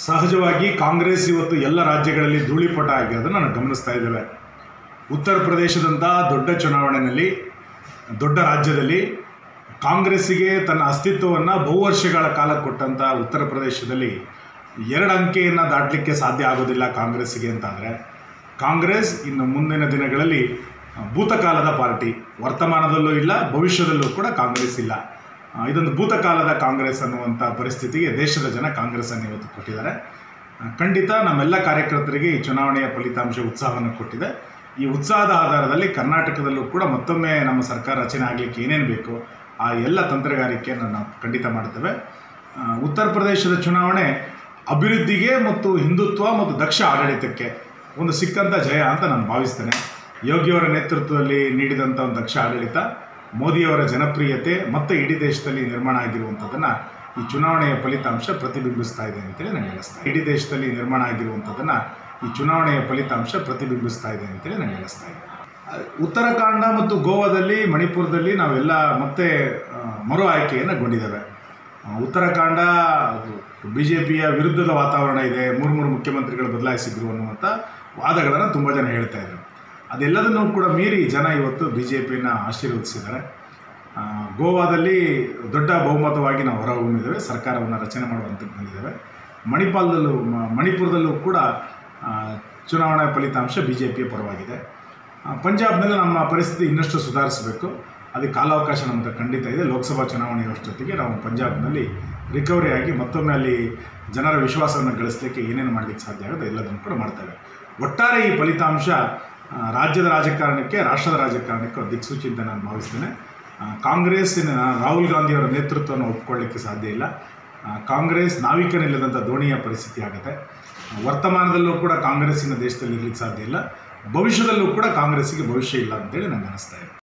ಸಹಜವಾಗಿ ಕಾಂಗ್ರೆಸ್ ಇವತ್ತು ಎಲ್ಲ ರಾಜ್ಯಗಳಲ್ಲಿ ಧೂಳಿಪಟ ಆಗಿರೋದನ್ನು ನಾವು ಗಮನಿಸ್ತಾ ಇದ್ದೇವೆ. ಉತ್ತರ ಪ್ರದೇಶದಂಥ ದೊಡ್ಡ ಚುನಾವಣೆಯಲ್ಲಿ, ದೊಡ್ಡ ರಾಜ್ಯದಲ್ಲಿ ಕಾಂಗ್ರೆಸ್ಸಿಗೆ ತನ್ನ ಅಸ್ತಿತ್ವವನ್ನು ಬಹುವರ್ಷಗಳ ಕಾಲ ಕೊಟ್ಟಂಥ ಉತ್ತರ ಪ್ರದೇಶದಲ್ಲಿ 2 ಅಂಕೆಯನ್ನು ದಾಟಲಿಕ್ಕೆ ಸಾಧ್ಯ ಆಗೋದಿಲ್ಲ ಕಾಂಗ್ರೆಸ್ಸಿಗೆ ಅಂತಾದರೆ, ಕಾಂಗ್ರೆಸ್ ಇನ್ನು ಮುಂದಿನ ದಿನಗಳಲ್ಲಿ ಭೂತಕಾಲದ ಪಾರ್ಟಿ. ವರ್ತಮಾನದಲ್ಲೂ ಇಲ್ಲ, ಭವಿಷ್ಯದಲ್ಲೂ ಕೂಡ ಕಾಂಗ್ರೆಸ್ ಇಲ್ಲ. ಇದೊಂದು ಭೂತಕಾಲದ ಕಾಂಗ್ರೆಸ್ ಅನ್ನುವಂಥ ಪರಿಸ್ಥಿತಿಗೆ ದೇಶದ ಜನ ಕಾಂಗ್ರೆಸ್ಸನ್ನು ಇವತ್ತು ಕೊಟ್ಟಿದ್ದಾರೆ. ಖಂಡಿತ ನಮ್ಮೆಲ್ಲ ಕಾರ್ಯಕರ್ತರಿಗೆ ಈ ಚುನಾವಣೆಯ ಫಲಿತಾಂಶ ಉತ್ಸಾಹವನ್ನು ಕೊಟ್ಟಿದೆ. ಈ ಉತ್ಸಾಹದ ಆಧಾರದಲ್ಲಿ ಕರ್ನಾಟಕದಲ್ಲೂ ಕೂಡ ಮತ್ತೊಮ್ಮೆ ನಮ್ಮ ಸರ್ಕಾರ ರಚನೆ ಆಗಲಿಕ್ಕೆ ಏನೇನು ಬೇಕು ಆ ಎಲ್ಲ ತಂತ್ರಗಾರಿಕೆಯನ್ನು ನಾವು ಖಂಡಿತ ಮಾಡ್ತೇವೆ. ಉತ್ತರ ಪ್ರದೇಶದ ಚುನಾವಣೆ ಅಭಿವೃದ್ಧಿಗೆ ಮತ್ತು ಹಿಂದುತ್ವ ಮತ್ತು ದಕ್ಷ ಆಡಳಿತಕ್ಕೆ ಒಂದು ಸಿಕ್ಕಂಥ ಜಯ ಅಂತ ನಾನು ಭಾವಿಸ್ತೇನೆ. ಯೋಗಿಯವರ ನೇತೃತ್ವದಲ್ಲಿ ನೀಡಿದಂಥ ಒಂದು ದಕ್ಷ ಆಡಳಿತ, ಮೋದಿಯವರ ಜನಪ್ರಿಯತೆ ಮತ್ತು ಇಡೀ ದೇಶದಲ್ಲಿ ನಿರ್ಮಾಣ ಆಗಿರುವಂಥದ್ದನ್ನು ಈ ಚುನಾವಣೆಯ ಫಲಿತಾಂಶ ಪ್ರತಿಬಿಂಬಿಸ್ತಾ ಇದೆ ಅಂತೇಳಿ ನನಗೆ ಅನಿಸ್ತಾ ಇದೆ. ಇಡೀ ದೇಶದಲ್ಲಿ ನಿರ್ಮಾಣ ಆಗಿರುವಂಥದ್ದನ್ನು ಈ ಚುನಾವಣೆಯ ಫಲಿತಾಂಶ ಪ್ರತಿಬಿಂಬಿಸ್ತಾ ಇದೆ ಅಂತೇಳಿ ನನಗೆ ಅನಿಸ್ತಾ ಇದೆ. ಉತ್ತರಾಖಂಡ ಮತ್ತು ಗೋವಾದಲ್ಲಿ, ಮಣಿಪುರದಲ್ಲಿ ನಾವೆಲ್ಲ ಮತ್ತೆ ಮರು ಆಯ್ಕೆಯನ್ನು ಗೊಂಡಿದ್ದೇವೆ. ಉತ್ತರಾಖಂಡ BJPಯ ವಿರುದ್ಧದ ವಾತಾವರಣ ಇದೆ, 3 ಮುಖ್ಯಮಂತ್ರಿಗಳು ಬದಲಾಯಿಸಿದ್ರು ಅನ್ನುವಂಥ ವಾದಗಳನ್ನು ತುಂಬ ಜನ ಹೇಳ್ತಾ ಇದ್ದಾರೆ. ಅದೆಲ್ಲದನ್ನೂ ಕೂಡ ಮೀರಿ ಜನ ಇವತ್ತು BJPನ ಆಶೀರ್ವದಿಸಿದ್ದಾರೆ. ಗೋವಾದಲ್ಲಿ ದೊಡ್ಡ ಬಹುಮತವಾಗಿ ನಾವು ಹೊರಹೊಮ್ಮಿದ್ದೇವೆ, ಸರ್ಕಾರವನ್ನು ರಚನೆ ಮಾಡುವಂಥದ್ದು ಬಂದಿದ್ದೇವೆ. ಮಣಿಪುರದಲ್ಲೂ ಕೂಡ ಚುನಾವಣಾ ಫಲಿತಾಂಶ BJPಯ ಪರವಾಗಿದೆ. ಪಂಜಾಬ್ನಲ್ಲಿ ನಮ್ಮ ಪರಿಸ್ಥಿತಿ ಇನ್ನಷ್ಟು ಸುಧಾರಿಸಬೇಕು, ಅದಕ್ಕೆ ಕಾಲಾವಕಾಶ ನಮ್ಮದು ಖಂಡಿತ ಇದೆ. ಲೋಕಸಭಾ ಚುನಾವಣೆಯಷ್ಟೊತ್ತಿಗೆ ನಾವು ಪಂಜಾಬ್ನಲ್ಲಿ ರಿಕವರಿ ಆಗಿ ಮತ್ತೊಮ್ಮೆ ಅಲ್ಲಿ ಜನರ ವಿಶ್ವಾಸವನ್ನು ಗಳಿಸಲಿಕ್ಕೆ ಏನೇನು ಮಾಡಲಿಕ್ಕೆ ಸಾಧ್ಯ ಆಗುತ್ತೆ ಎಲ್ಲದನ್ನು ಕೂಡ ಮಾಡ್ತೇವೆ. ಒಟ್ಟಾರೆ ಈ ಫಲಿತಾಂಶ ರಾಜ್ಯದ ರಾಜಕಾರಣಕ್ಕೆ, ರಾಷ್ಟ್ರದ ರಾಜಕಾರಣಕ್ಕೆ ದಿಕ್ಸೂಚಿ ಅಂತ ನಾನು ಭಾವಿಸ್ತೇನೆ. ಕಾಂಗ್ರೆಸ್ಸಿನ ರಾಹುಲ್ ಗಾಂಧಿಯವರ ನೇತೃತ್ವವನ್ನು ಒಪ್ಪಿಕೊಳ್ಳಲಿಕ್ಕೆ ಸಾಧ್ಯ ಇಲ್ಲ. ಕಾಂಗ್ರೆಸ್ ನಾವಿಕನಿಲ್ಲದಂಥ ದೋಣಿಯ ಪರಿಸ್ಥಿತಿ ಆಗುತ್ತೆ. ವರ್ತಮಾನದಲ್ಲೂ ಕೂಡ ಕಾಂಗ್ರೆಸ್ಸಿನ ದೇಶದಲ್ಲಿ ಇರಲಿಕ್ಕೆ ಸಾಧ್ಯ ಇಲ್ಲ, ಭವಿಷ್ಯದಲ್ಲೂ ಕೂಡ ಕಾಂಗ್ರೆಸ್ಸಿಗೆ ಭವಿಷ್ಯ ಇಲ್ಲ ಅಂತೇಳಿ ನನಗೆ ಅನಿಸ್ತಾ ಇದೆ.